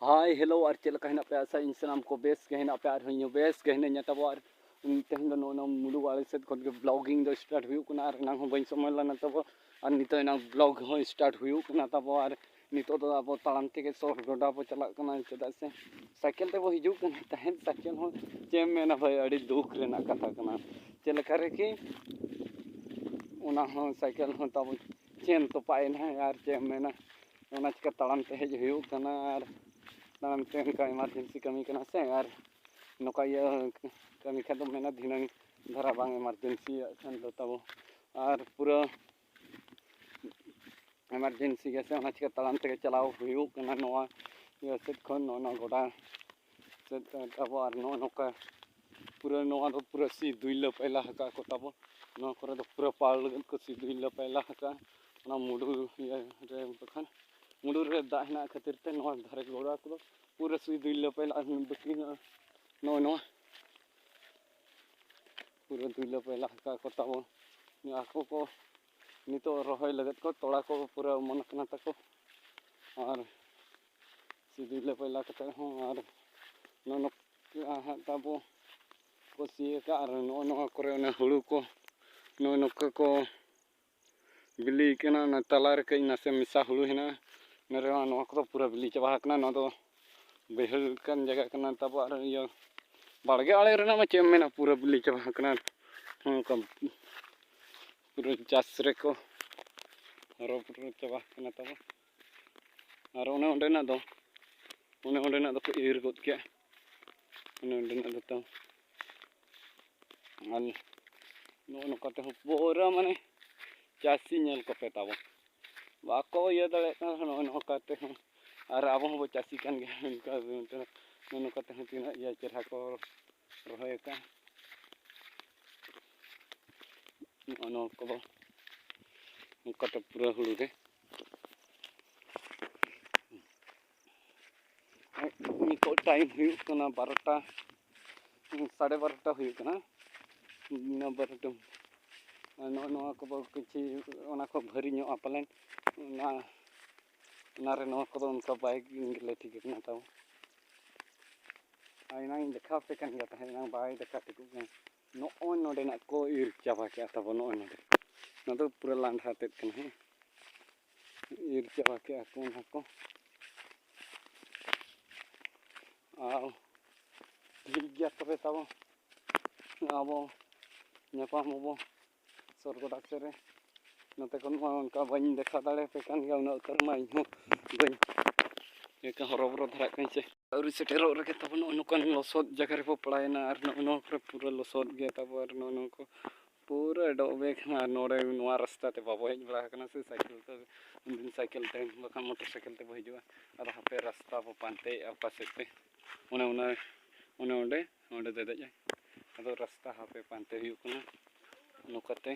hi hello और चल कहना पे ऐसा इंसान को बेस कहना पे और हइयो बेस कहने न्याता और तेहन दो नो मुलुग वाले से खन के ब्लॉगिंग दो स्टार्ट हुई कुना और ना बइन समय लाना तब और नितो ना ब्लॉग हो स्टार्ट हुई कुना तब और नितो तो अब तालाम ते सर गोडा बो चला कना चदा से साइकिल ते बो हिजु कना तहन साइकिल हो चेम मेना भाई अड़ी दुख रेना कथा कना चल करे कि उना हो साइकिल हो तब चेन तो पाए ना यार चेम मेना उना चिका तालाम ते हेज हुई कना और तालाम ते का इमरजेंसी कमी कना से और नौका कमी खा मेना धिनांग धरा बांग इमरजेंसी खान दो तब और पूरा इमरजेंसी के से चिका तालाम ते चलाव हुई कना नोआ ये सेट खन नो गोडा सेट तब और नौका पूरा नोआ दो पूरा सी दुइल पहला हका को तब नो करे दो पूरा पाल को सी दुइल पहला हका ना मुडू ये रे बखान मुडू रे दा हिना खातिर ते नो धरे गोडा को पूरा सी दुइल पहला बकी नो पूरा दुइल पहला हका को तब आको को नितो रहोय लगत को तोड़ा को पूरा मन कना तको और सी दुइल पहला कते हो और नो तब को सी का और नो करे ने हुड़ू को नो को बिली केना ना तला रे कई नासे मिसा हुड़ू हिना नरे नो को पूरा बिली चबा कना नो दो बेहल कन जगह कना तब और ये बाड़गे आले रे ना चेम मेना पूरा बिली चबा कना कम पूरा चास रे को हरो पूरा चबा कना तब और ओंडे ना दो को ईर गोद के ओंडे ना दो तो और नो कते हो पूरा माने चासी नेल को पे तब बाको ये दले नो कते हो और अब हो चासी कान गे नो कते हो तीना ये चेहरा को रहे का नो को कते पूरा हुड़ू रे निको टाइम हुई कना 12टा 12:30 हुई कना ना 12टा नो को किछि ओना को भरी नो पालन ना रे नो को उनका बाइक ले ठीक कना तब आइना इन देखा पे कन गता है ना बाइक देखा टिकु नो नोडे ना को ईर चाबा के तब नो नोडे ना तो पूरा लांढा तेत कन है ईर चाबा के को आओ ठीक गया तबे तब अब नेपाम अब सरगोडा से नते खन उनका बन देखा दाड़े पे कान गया उना करमा इन बन एक हरोबरो धरा कन से और सेटेरो रके तब नो कन लसोद जगह रे पड़ायना और नो पूरा लसोद गया तब और नो को पूरा डोबे नोड़े नोआ रास्ता ते बाबो हेज बड़ा कना से साइकिल तो दिन साइकिल ते बखा मोटरसाइकिल ते बहिजुआ और हापे रास्ता बो पानते पासे पे ओंडे दे जाए अदो रास्ता हापे पानते हुई कना नोकते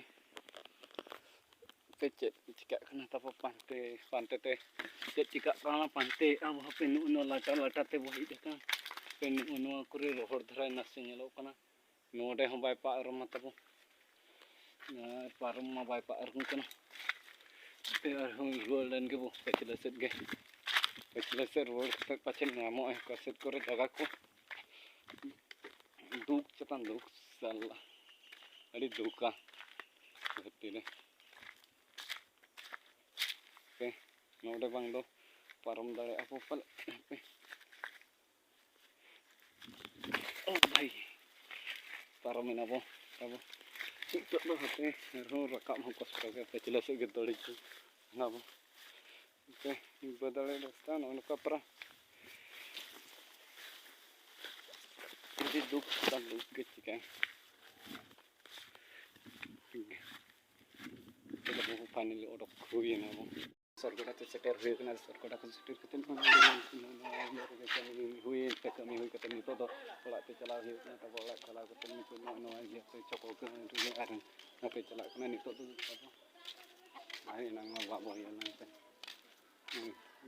पे चेक चिका कना तब पानते ते चेक चिका कना पानते अब हापे नो लाटा ते बहि देखा पे नो करे रोहड़ धरा नासे नेलो कना नोडे हो बाय पारम तब पारम मा बाय पारम कना पे और रुआलन के बो पछले से रोड तक पाछे नामो है कसेट करे जगह को दुख चतान दुख साला अड़ी दुखा धरती रे पे नोडे बांग दो पारम दाड़े आपो पल पे ओ भाई पारम ना बो तब तो लो होते रो रकाम हो कष्ट के पछले से के दड़ी ना बो पे बदले रास्ता नो कपरा दुख के चिका चलो फाइनली ओडक हुई ना वो सरगोडा ते सेटर हुई ना सरगोडा को सेटर कते हुई ते कमी हुई कते नितो दो ओला ते चला हुई ना तब ओला चला कते नितो नो ये ते चको के रे आरन ना पे चला ना नितो तो आई ना बाबो ये ना ते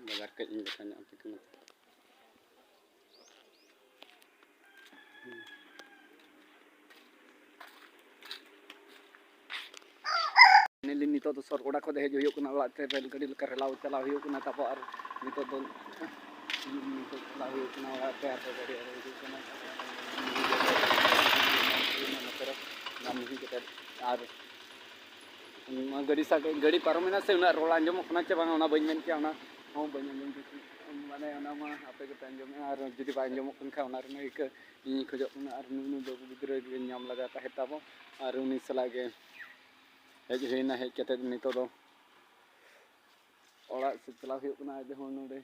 बाजार के इन देखा पे कना नेली नितो तो सरगोडा को हेज हुई कना लाते रेल गाड़ी लेकर रेलाव चला हुई कना तब और नितो तो नितोग चला हुई कना ओड़ा पे आते गाड़ी आरे हिजू कना नोते नाम ही कते आर गाड़ी सा गाड़ी पारमेना से उना रोल आंजम कना चे बांग ओना बइन मेन के ओना हो बइन आंजम माने ओना मा आपे के आंजम आर जुदी बा आंजम कन खा ओना रे एक इ खजो कना आर नुनु बाबू गिद्रा गे नाम लगा ता हेताबो आर उनी सला गे हेज हेना हेज कते नितो दो ओड़ा से चला हुई कना जहो नोडे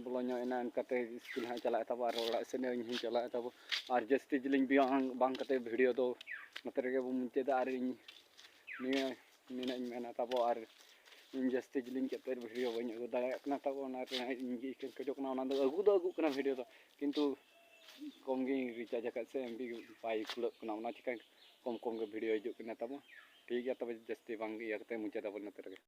बोलोño एना कते स्कूल हाँ चला तब और ओड़ा से ने इन चला तब और जस्ती जिलिंग बांग कते वीडियो दो नते रे बो मुचे दा और निया निना मेना तब और इन जस्ती जिलिंग कते वीडियो बन अगु दाड़ा कना तब ओना रे इन के कजो कना ओना दो अगु कना वीडियो दो किंतु कम गे रिचार्ज का से एमबी पाई खुलक कना ओना चिका कम कम गे वीडियो हिजु कना तब ठीक गया तब जस्ती बांग इया कते मुचे तब नते रे